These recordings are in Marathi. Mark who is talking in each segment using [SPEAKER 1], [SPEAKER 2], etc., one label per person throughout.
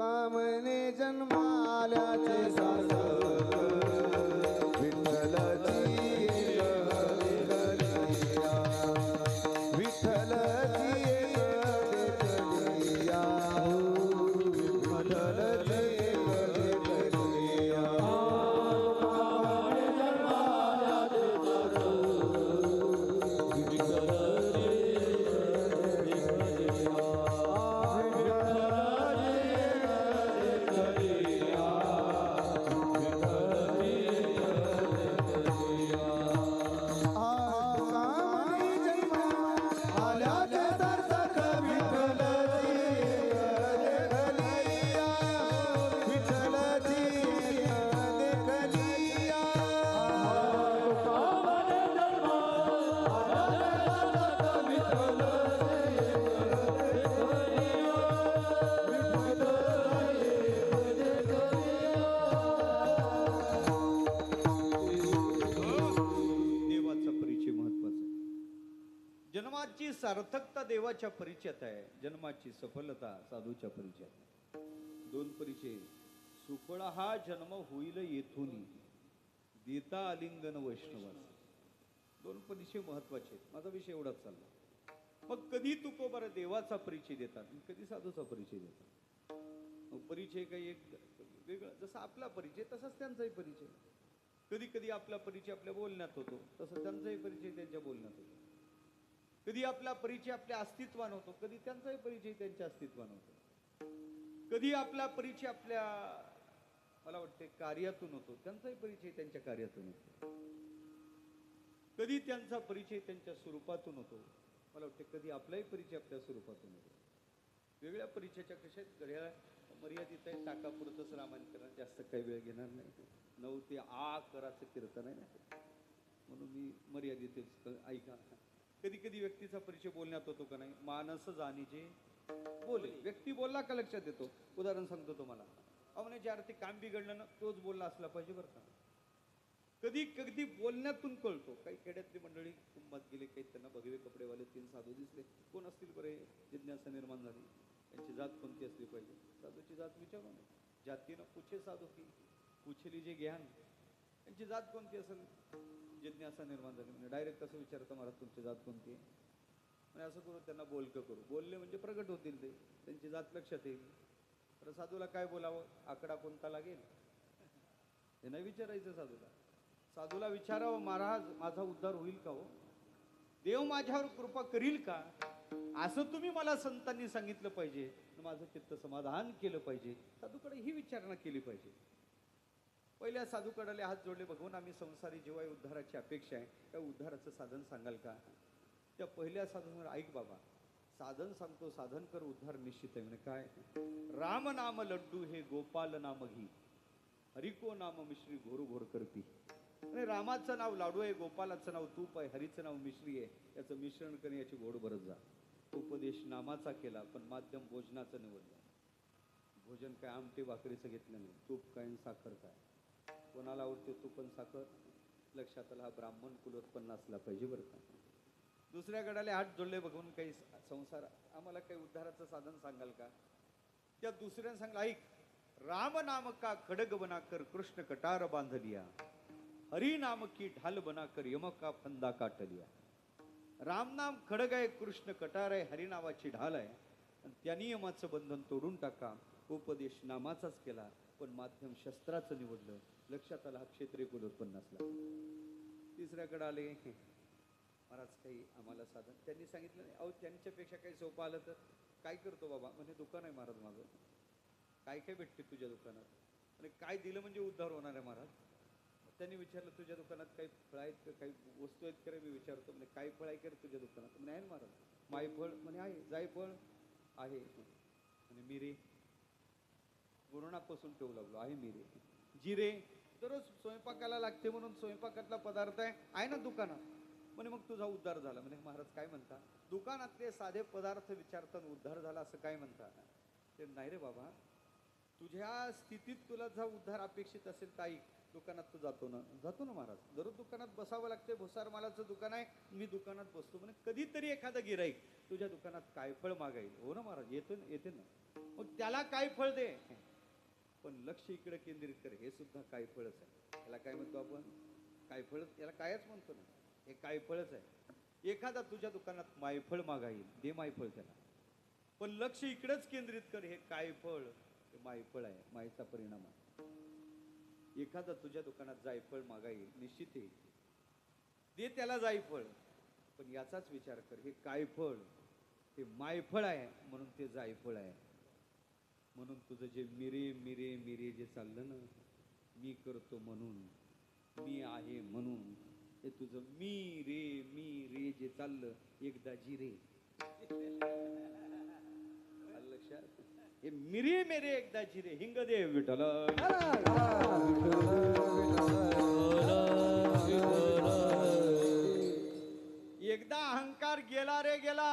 [SPEAKER 1] तुका म्हणे जन्माल्याचे सार विठ्ठलची एक देखलिया विठ्ठलची एक देखलिया हो विठ्ठलची एक देखलिया
[SPEAKER 2] जन्माची सार्थकता देवाच्या परिचयात आहे, जन्माची सफलता साधूच्या परिचयात. दोन परिचय. सुफळ हा जन्म होईल येथून देता आलिंगन वैष्णवास. दोन परिचय महत्वाचे आहेत. माझा विषय एवढाच चालला. मग कधी तुकोबार देवाचा परिचय देतात, कधी साधूचा परिचय देतात. मग परिचय काही एक वेगळा, जसा आपला परिचय तसाच त्यांचाही परिचय. कधी कधी आपला परिचय आपल्या बोलण्यात होतो, तसं त्यांचाही परिचय त्यांच्या बोलण्यात होतो. कधी आपला परिचय आपल्या अस्तित्वान होतो, कधी त्यांचाही परिचय त्यांच्या अस्तित्वान होतो. कधी आपला परिचय आपल्या मला वाटते कार्यातून होतो, त्यांचाही परिचय त्यांच्या कार्यातून होतो. कधी त्यांचा परिचय त्यांच्या स्वरूपातून होतो, मला वाटते कधी आपलाही परिचय आपल्या स्वरूपातून होतो. वेगळ्या परिचयाच्या कशात घड्याळ मर्यादित आहे, टाकापुरतच रामायण करा, जास्त काही वेळ घेणार नाही. 9 ते 8 कराचं कीर्तन आहे ना, म्हणून मी मर्यादितच ऐका. कधी कधी व्यक्तीचा परिचय बोलण्यात होतो का नाही. मानस जाणीचे बोले, व्यक्ती बोलला का लक्षात येतो. उदाहरण सांगतो तुम्हाला. म्हणे ज्या अर्थी काम बिघडलं ना, तोच बोलला असला पाहिजे बरं का. कधी कधी बोलण्यातून कळतो. काही खेड्यातली मंडळी कुंभात गेले, काही त्यांना भगवे कपडेवाले 3 साधू दिसले. कोण असतील बरे, जिज्ञासा निर्माण झाली. त्यांची जात कोणती असली पाहिजे. साधूची जात विचारू नये. जातीनं पूछे साधू की पूछली जे ज्ञान, त्यांची जात कोणती असेल. जिज्ञासा निर्माण झाली. म्हणजे डायरेक्ट कसं विचारतं महाराज तुमची जात कोणती आहे. म्हणजे असं करू त्यांना बोलकं करू. बोलले म्हणजे प्रगट होतील ते, त्यांची जात लक्षात येईल. तर साधूला काय बोलावं, आकडा कोणता लागेल हे नाही विचारायचं साधूला. साधूला विचारावं, महाराज माझा उद्धार होईल का हो, देव माझ्यावर कृपा करील का, असं तुम्ही मला संतांनी सांगितलं पाहिजे. माझं चित्त समाधान केलं पाहिजे. साधूकडे ही विचारणा केली पाहिजे. पहिल्या साधूकडे हात जोडले, भगवान आम्ही संसारी जीवा उद्धाराची अपेक्षा आहे, त्या उद्धाराचं साधन सांगाल का. त्या पहिल्या साधन, ऐक बाबा साधन सांगतो, साधन कर, उद्धार निश्चित आहे. म्हणजे काय, राम नाम लड्डू हे गोपाल नाम घी, हरिको नाम मिश्री घोर घोर करपी. आणि रामाचं नाव लाडू आहे, गोपालाचं नाव तूप आहे, हरीचं नाव मिश्री आहे. याचं मिश्रण करणे, याची घोड भरत जा. उपदेश नामाचा केला, पण माध्यम भोजनाचं निवडलं. भोजन काय आमटी भाकरीचं घेतलं नाही. तूप काय साखर काय, कोणाला आवडते तूप पण साखर. लक्षात आला, हा ब्राह्मण कुलोत्पन्न असला पाहिजे बरं का. दुसऱ्या गडाले हात जोडले, बघून काही संसार आम्हाला काही उद्धाराचं साधन सांगाल का. त्या दुसऱ्याने सांगलं, ऐक राम नाम का खडग बना कर कृष्ण कटार बांधलिया, हरी नाम की ढाल बना कर यम का फंदा काटलिया. राम नाम खडग आहे, कृष्ण कटार आहे, हरिनामाची ढाल आहे. आणि त्या नियमाचं बंधन तोडून टाका. उपदेश नामाचाच केला, पण माध्यम शस्त्राचं निवडलं. लक्षात आला, हा क्षेत्रीय कुलोत्पन्न असला. तिसऱ्याकडे आले, महाराज काही आम्हाला साधन. त्यांनी सांगितलं नाही. अहो त्यांच्यापेक्षा काही सोपं आलं तर काय करतो बाबा. म्हणजे दुकान आहे महाराज माझं, काय काय भेटते तुझ्या दुकानात, आणि काय दिलं म्हणजे उद्धार होणार आहे महाराज. त्यांनी विचारलं, तुझ्या दुकानात काही फळ आहेत का, काही वस्तू आहेत का. मी विचारतो, म्हणजे काय फळ आहे का तुझ्या दुकानात. म्हणजे आहे महाराज. मायफळ म्हणे आहे, जायफळ आहे, आणि मिरे गुरुणापासून ठेवू लागलो आहे, मिरे जिरे दररोज स्वयंपाकाला लागते म्हणून स्वयंपाकातला पदार्थ आहे ना दुकानात. म्हणे मग तुझा उद्धार झाला. म्हणजे महाराज काय म्हणता, दुकानातले साधे पदार्थ विचारताना उद्धार झाला असं काय म्हणता. ते नाही रे बाबा, तुझ्या स्थितीत तुला जर उद्धार अपेक्षित असेल तर दुकानात तू जातो ना महाराज. दररोज दुकानात बसावं लागते, भुसार मालाचं दुकान आहे, मी दुकानात बसतो. म्हणजे कधीतरी एखादा गिराईक तुझ्या दुकानात काय फळ मागाईल. हो ना महाराज, येते ना. मग मग त्याला काय फळ दे, पण लक्ष इकडे केंद्रित कर. हे सुद्धा काय फळच आहे. याला काय म्हणतो आपण? काय फळ. याला कायच म्हणतो ना, हे काय फळच आहे. एखादा तुझ्या दुकानात मायफळ मागाईल, दे मायफळ त्याला, पण लक्ष इकडेच केंद्रित कर. हे काय फळ, हे मायफळ आहे, मायचा परिणाम आहे. एखादा तुझ्या दुकानात जायफळ मागाईल, निश्चित आहे, दे त्याला जायफळ, पण याचाच विचार कर. हे काय फळ, हे मायफळ आहे म्हणून ते जायफळ आहे. म्हणून तुझं जे मिरे मिरे मिरे जे चाललं ना, मी करतो म्हणून, मी आहे म्हणून, हे तुझं मी रे जे चाललं, एकदा जिरे. आलं लक्षात? हे मिरे मेरे एकदा जिरे. हिंगदेव विठ्ठल. एकदा अहंकार गेला रे गेला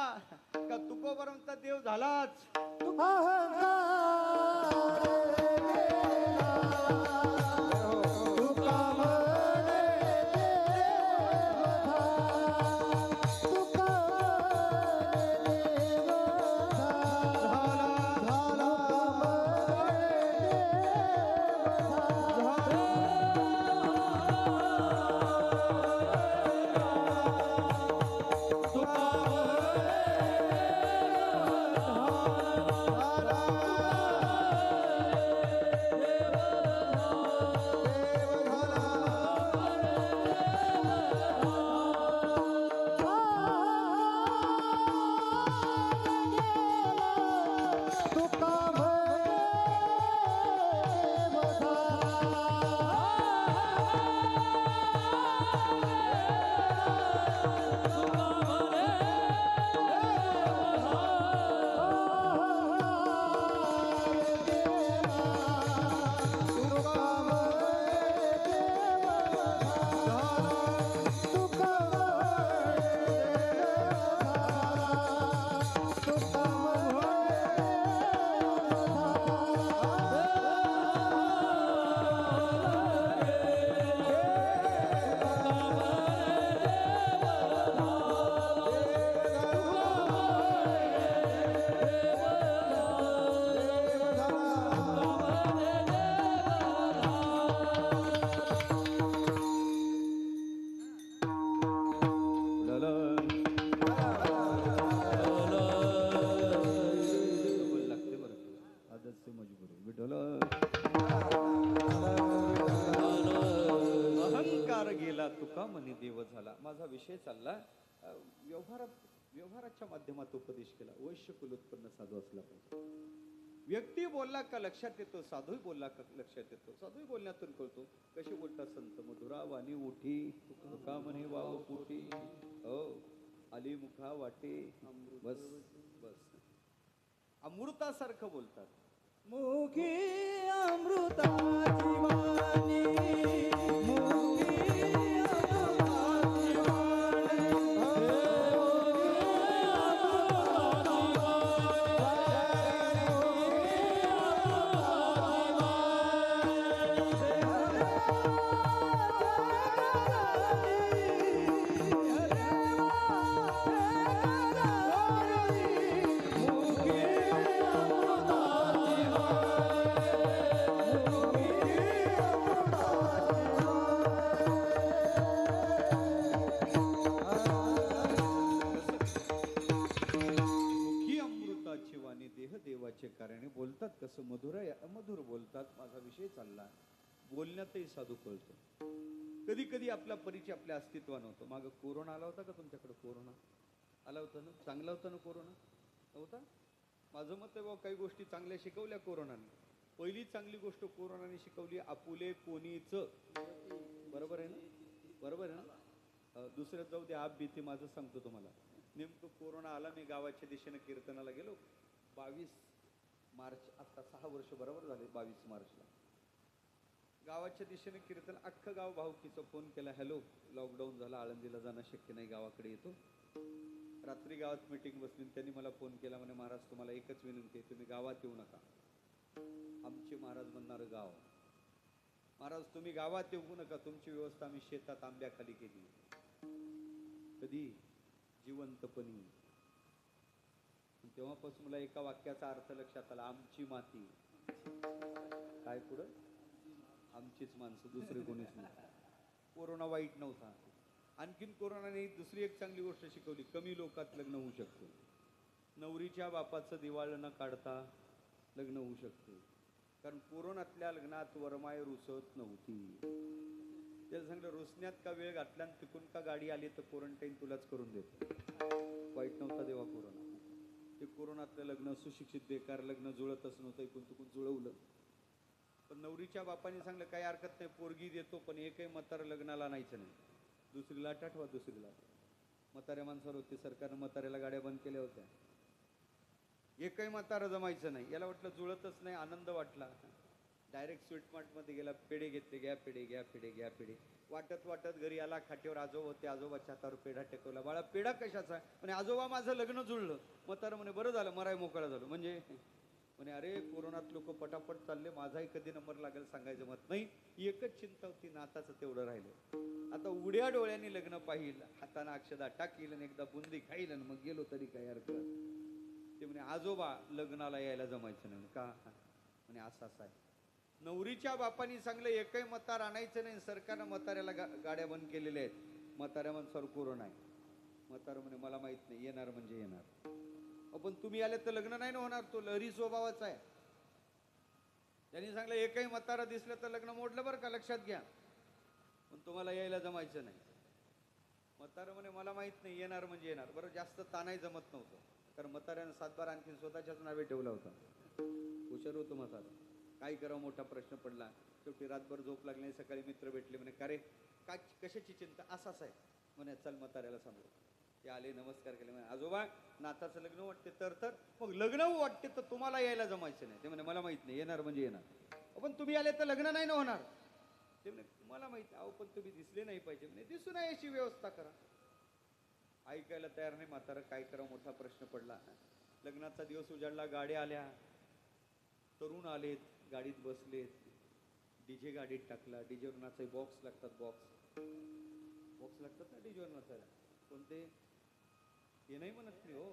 [SPEAKER 2] का तुकोपर्यंत देव झालाच. अहंकार गेला तुका मनी देव झाला. माझा विषय चालला व्यवहाराच्या माध्यमात उपदेश केला. वैश्य कुलोत्पन्न साधू असला पाहिजे. व्यक्ती बोलला का लक्षात येतो, साधू बोलला का लक्षात येतो. साधू बोलण्यातून कळतो कसे बोलतात संत. मधुरा वाणी उठी तुका म्हणे वाव पोटी, हो आली मुखा वाटे, बस बस अमृतासारखं बोलतात.
[SPEAKER 1] मुखी अमृताची वाणी, मुखी अमृताची वाणी,
[SPEAKER 2] देवाचे कारणे बोलतात. कसं मधुर अमधुर बोलतात. माझा विषय चालला बोलण्यातही साधू कळतो. कधी कधी आपला परिचय आपल्या अस्तित्वानं होतो. मागं कोरोना आला होता का तुमच्याकडे? कोरोना आला होता ना? चांगला होता ना कोरोना? नव्हता? माझं मत आहे बाबा, काही गोष्टी चांगल्या शिकवल्या कोरोनाने. पहिली चांगली गोष्ट कोरोनाने शिकवली, आपुले कोणीच. बरोबर आहे ना? बरोबर आहे ना? दुसऱ्यात जाऊ दे, आप भीती. माझं सांगतो तुम्हाला. नेमकं कोरोना आला, मी गावाच्या दिशेने कीर्तनाला गेलो. 22 मार्च, आता 6 वर्ष बरोबर झाले. 22 मार्चला गावाच्या दिशेने कीर्तन. अख्खं गाव भाऊकीचा फोन केला, हॅलो लॉकडाऊन झाला, आळंदीला जाणं शक्य नाही, गावाकडे येतो. रात्री गावात मीटिंग बसली. त्यांनी मला फोन केला, म्हणे महाराज तुम्हाला एकच विनंती आहे, तुम्ही गावात येऊ नका. आमचे महाराज म्हणणारं गाव. महाराज तुम्ही गावात येऊ नका, तुमची व्यवस्था आम्ही शेतात आंब्याखाली केली. कधी? जिवंतपणी. तेव्हापासून मला एका वाक्याचा अर्थ लक्षात आला, आमची माती. काय पुढं? आमचीच माणसं, दुसरे कोणीच नाही. कोरोना वाईट नव्हता. आणखीन कोरोनाने दुसरी एक चांगली गोष्ट शिकवली, कमी लोकात लग्न होऊ शकते. नवरीच्या बापाचं दिवाळ न काढता लग्न होऊ शकते. कारण कोरोनातल्या लग्नात वरमाय रुसत नव्हती. त्याला सांगलं, रुसण्यात का वेळ घातला आणि तिकून का गाडी आली तर क्वारंटाईन तुलाच करून देतो. वाईट नव्हता देवा कोरोना. ते कोरोनातलं लग्न सुशिक्षित बेकार लग्न जुळतच नव्हतं, इकून तिकून जुळवलं. पण नवरीच्या बापाने सांगलं, काही हरकत नाही, पोरगी देतो, पण एकही म्हातारं लग्नाला आणायचं नाही. दुसरीला आठवा, दुसरीला. म्हाताऱ्या माणसावर होती, सरकारनं म्हाताऱ्याला गाड्या बंद केल्या होत्या. एकही म्हातारं जमायचं नाही. याला वाटलं जुळतच नाही, आनंद वाटला. डायरेक्ट स्वीटमार्टमध्ये गेला, पेढे घेतले, घ्या पेढे, घ्या पेढे, घ्या पेढे. वाटत वाटत घरी आला, खाटेवर आजोबा होते, आजोबाच्या हातावर पेढा टेकवला. बाळा पेढा कशाचा? म्हणे आजोबा माझं लग्न जुळलं. म्हातारं म्हणे बरं झालं, मराय मोकळा झालो. म्हणजे म्हणे अरे कोरोनात लोक पटापट चालले, माझाही कधी नंबर लागेल सांगायचं मत नाही. एकच चिंता होती, नाताचं तेवढं राहिलं. आता उघड्या डोळ्यांनी लग्न पाहिलं, हाताने अक्षदा टाकील आणि एकदा बुंदी खाईल आणि मग गेलो तरी काय हरकत. ते म्हणे आजोबा लग्नाला यायला जमायचं नाही. का? म्हणे असं आहे. नवरीच्या बापानी सांगलं, एकही म्हातार आणायचं नाही. सरकारनं म्हाताऱ्याला गाड्या बंद केलेल्या आहेत. म्हाताऱ्या माणसावर कोरोना आहे. म्हातारं म्हणे मला माहित नाही, येणार म्हणजे येणार. पण तुम्ही आले तर लग्न नाही ना होणार, तो लहरी स्वभावाचा आहे. त्यांनी सांगलं, एकही म्हातारा दिसलं तर लग्न मोडलं बरं का, लक्षात घ्या. पण तुम्हाला यायला जमायचं नाही. म्हातारं म्हणे मला माहित नाही, येणार म्हणजे येणार. बरं जास्त तानाही जमत नव्हतं, कारण म्हाताऱ्यानं 7 बार आणखी स्वतःच्याच नावे ठेवला होता. हुशार होतो म्हातारं. काय करावं मोठा प्रश्न पडला. शेवटी रातभर झोप लागली नाही. सकाळी मित्र भेटले, म्हणे का रे काय कशाची चिंता? असाच आहे म्हणे. चल म्हाताऱ्याला सांगू. ते आले, नमस्कार केले. म्हणे आजोबा नाताचं लग्न वाटते. तर मग लग्न वाटते तर तुम्हाला यायला जमायचं नाही. ते म्हणे मला माहित नाही, येणार म्हणजे येणार. पण तुम्ही आले तर लग्न नाही ना होणार. ते म्हणे मला माहिती. अहो पण तुम्ही दिसले नाही पाहिजे. म्हणे दिसू नये अशी व्यवस्था करा. ऐकायला तयार नाही म्हातारं. काय करा मोठा प्रश्न पडला. लग्नाचा दिवस उजाडला, गाड्या आल्या, तरुण आलेत, गाडीत बसलेत. डीजे गाडीत टाकला. डीजेवर नाचाय बॉक्स लागतात, बॉक्स लागतात ना डीजेवर नाचायला. कोणते? हे नाही म्हणत मी. हो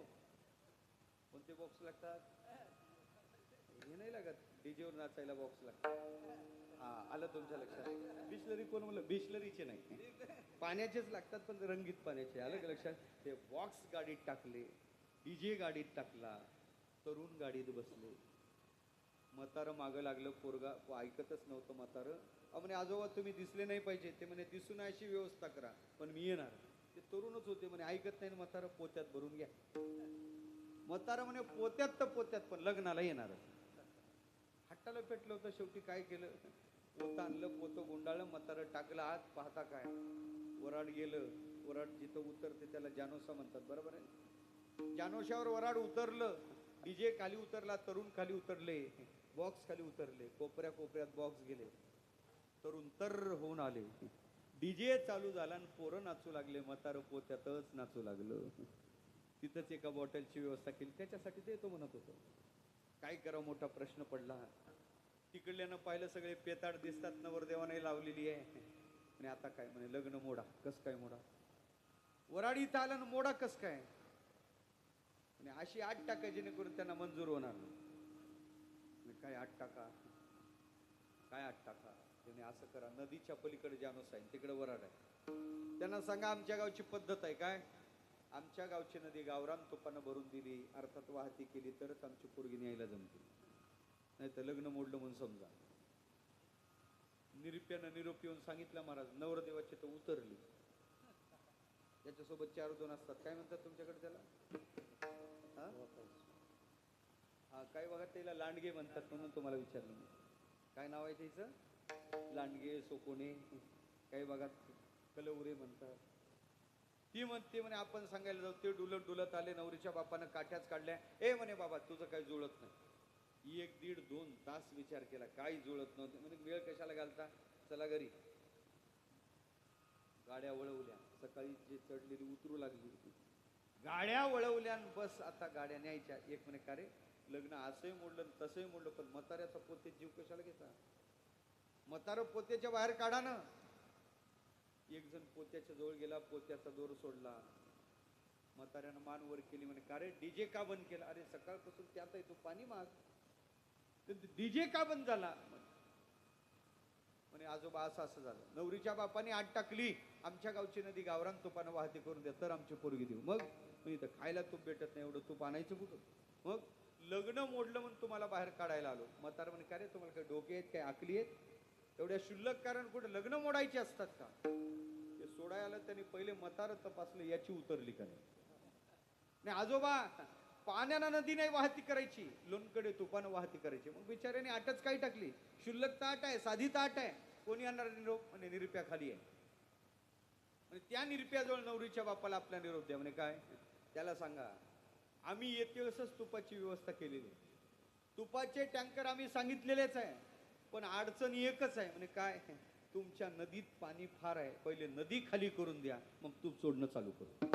[SPEAKER 2] कोणते बॉक्स लागतात? हे नाही लागत. डीजेवर नाचायला बॉक्स लागतात. हा आलं तुमच्या लक्षात. बिस्लरी कोण म्हणलं? बिस्लरीचे नाही, पाण्याचेच लागतात, पण रंगीत पाण्याचे. आलं का लक्षात? ते बॉक्स गाडीत टाकले, डीजे गाडीत टाकला, तरुण गाडीत बसले. म्हातारं मागं लागलं. पोरगा ऐकतच नव्हतं म्हातारं. म्हणे आजोबा तुम्ही दिसले नाही पाहिजे. ते म्हणे दिसू नये अशी व्यवस्था करा, पण मी येणार. ते तरुणच होते. म्हणे ऐकत नाही. म्हातारं पोत्यात भरून घ्या. म्हातारं म्हणे पोत्यात तर पोत्यात, पण लग्नाला येणार. हट्टाला पेटलं होतं. शेवटी काय केलं, पोतं आणलं, पोतं गुंडाळलं, म्हातारं टाकलं आत. पाहता काय, वराड गेलं. वराड जिथं उतरते त्याला जानोसा म्हणतात, बरोबर आहे. जानोशावर वराड उतरलं. डीजे खाली उतरला, तरुण खाली उतरले, बॉक्स खाली उतरले, कोपऱ्या कोपऱ्यात बॉक्स गेले. तरुण तर होऊन आले. डीजे चालू झाला आणि पोरं नाचू लागले. म्हातारं पोत्यातच नाचू लागलं. तिथंच एका बॉटलची व्यवस्था केली. त्याच्यासाठी ते तो म्हणत होतो. काय करावं मोठा प्रश्न पडला. तिकडल्यानं पाहिलं, सगळे पेताड दिसतात, नवरदेवाने लावलेली आहे. आणि आता काय? म्हणे लग्न मोडा. कस काय मोडा? वराडी इथं आलं ना, मोडा कस काय? आणि अशी 8 टाका जेणेकरून त्यांना मंजूर होणार नाही. काय 8 टाका? काय 8 टाका? त्याने असं करा, नदीच्या पलीकडे जानोस आहे, तिकडे वराड आहे. त्यांना सांगा आमच्या गावची पद्धत आहे. काय? आमच्या गावची नदी गावरान तुपानं भरून दिली, अर्थात वाहती केली, तरच आमची पोरगी न्यायला जमते. नाही तर लग्न मोडलं म्हणून समजा. निरुप्यानं निरोप येऊन सांगितलं महाराज, नवरदेवाची तर उतरली. त्याच्यासोबत 4-2 असतात. काय म्हणतात तुमच्याकडे त्याला? हा काय बघा, त्याला लांडगे म्हणतात, म्हणून तुम्हाला विचारलं मी. काय नाव आहे त्याचं? लांडगे, सोकोने, काही भागात कलवरे म्हणतात. ती म्हणते म्हणे आपण सांगायला जाऊ. ते डुलत डुलत आले. नवरीच्या बापानं काठ्याच काढल्या. ए म्हणे बाबा तुझं काही जुळत नाही. 1-1.5-2 तास विचार केला, काही जुळत नव्हते. म्हणजे वेळ कशाला घालता, चला घरी. गाड्या वळवल्या. सकाळी जे चढलेली उतरू लागली. गाड्या वळवल्या. बस आता गाड्या न्यायच्या. एक म्हणे का रे, लग्न असंही मोडलं तसंही मोडलं, पण म्हाताऱ्याचा पोते जीव कशाला घेता? म्हातारं पोत्याच्या बाहेर काढा ना. एक जण पोत्याच्या जवळ गेला, पोत्याचा दोर सोडला. म्हाताऱ्यानं मान वर केली म्हणे का रे डीजे का बंद केला? अरे सकाळपासून त्यात आहे तू पाणी माग. डीजे का बंद झाला? म्हणे आजोबा असं असं झालं, नवरीच्या बापाने आट टाकली, आमच्या गावची नदी गावरान तुपानं वाहती करून द्या तर आमची पोरगी देऊ. मग इथं खायला तूप भेटत नाही, एवढं तूप आणायचं कुठं? मग लग्न मोडलं म्हणून तुम्हाला बाहेर काढायला आलो. म्हातार म्हणे का रे तुम्हाला काय डोके आहेत काय आकली आहेत? एवढ्या शुल्लक कारण कुठे लग्न मोडायचे असतात का? ते सोडायला त्यांनी पहिले म्हातार तपासलं याची उतरली का नाही. आजोबा पाण्यानं नदी नाही वाहती करायची, लोणकडे तुपानं वाहती करायची. मग बिचाऱ्याने आटच काय टाकली? शुल्लक ताट आहे, साधी ताट आहे, कोणी आणणार निरोप? म्हणजे निरप्या खाली आहे. म्हणजे त्या निरप्याजवळ नवरीच्या बापाला आपला निरोप द्या. म्हणे काय? त्याला सांगा आम्ही येते असंच तुपाची व्यवस्था केलेली, तुपाचे टँकर आम्ही सांगितलेलेच आहे, पण अडचण एकच आहे. म्हणे काय? तुमच्या नदीत पाणी फार आहे, पहिले नदी खाली करून द्या मग तूप सोडणं चालू करू.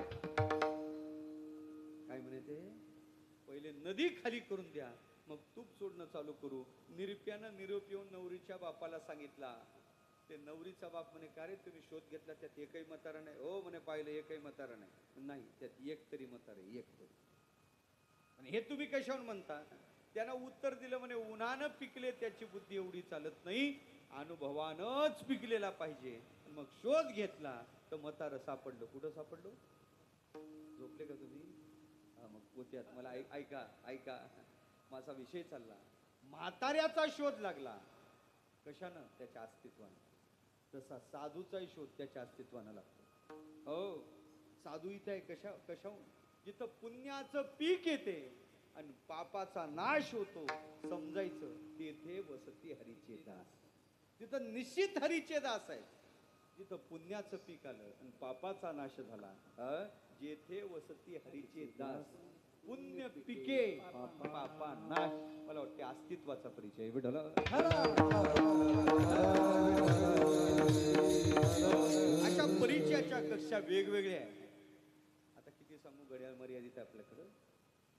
[SPEAKER 2] काय म्हणे ते? पहिले नदी खाली करून द्या मग तूप सोडणं चालू करू. निरप्यानं निरोप येऊन नवरीच्या बापाला सांगितला. ते नवरीचा बाप म्हणे का रे तुम्ही शोध घेतला त्यात एकही म्हातारा नाही? हो म्हणे पाहिलं एकही म्हातारा नाही. नाही त्यात एक तरी म्हातारा आहे, एक तरी. आणि हे तुम्ही कशावर म्हणता? त्यानं उत्तर दिलं म्हणे उन्हानं पिकले त्याची बुद्धी एवढी चालत नाही, अनुभवानंच पिकलेला पाहिजे. मग शोध घेतला तर म्हातारं सापडलं. कुठं सापडलं? झोपले का तुम्ही? मग पोत्यात. मला ऐका ऐका, माझा विषय चालला. म्हाताऱ्याचा शोध लागला कशानं? त्याच्या अस्तित्वानं. तसा साधूचाही शोध त्याच्या अस्तित्वानं लागतो. हो, साधू इथे आहे कशाहून? जिथं पुण्याचं पीक येते आणि पापाचा नाश होतो, समजायचं तेथे वसती हरीचे दास. तिथं निश्चित हरीचे दास आहेत. जिथं पुण्याचं पीक आलं आणि पापाचा नाश झाला, जेथे वसती हरीचे दास, पुण्य पिके पापा नाश. मला वाटते अस्तित्वाचा परिचय विठ्ठल. अशा परिचयाच्या कक्षा वेगवेगळ्या आहेत. आता किती सांगू, घड्याळ मर्यादित आहे आपल्याकडं.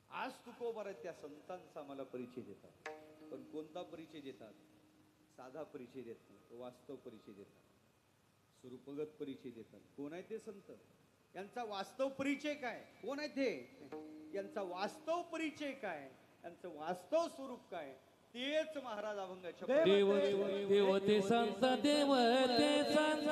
[SPEAKER 2] आज तुकोबार त्या संतांचा मला परिचय देतात, पण कोणता परिचय देतात? साधा परिचय देत नाही, वास्तव परिचय देतात, स्वरूपगत परिचय देतात. कोण आहे ते संत? यांचा वास्तव परिचय काय? कोण आहे ते? यांचा वास्तव परिचय काय? यांचं वास्तव स्वरूप काय? तेच महाराज अभंगाच्या
[SPEAKER 3] देव ते संत, देव ते संत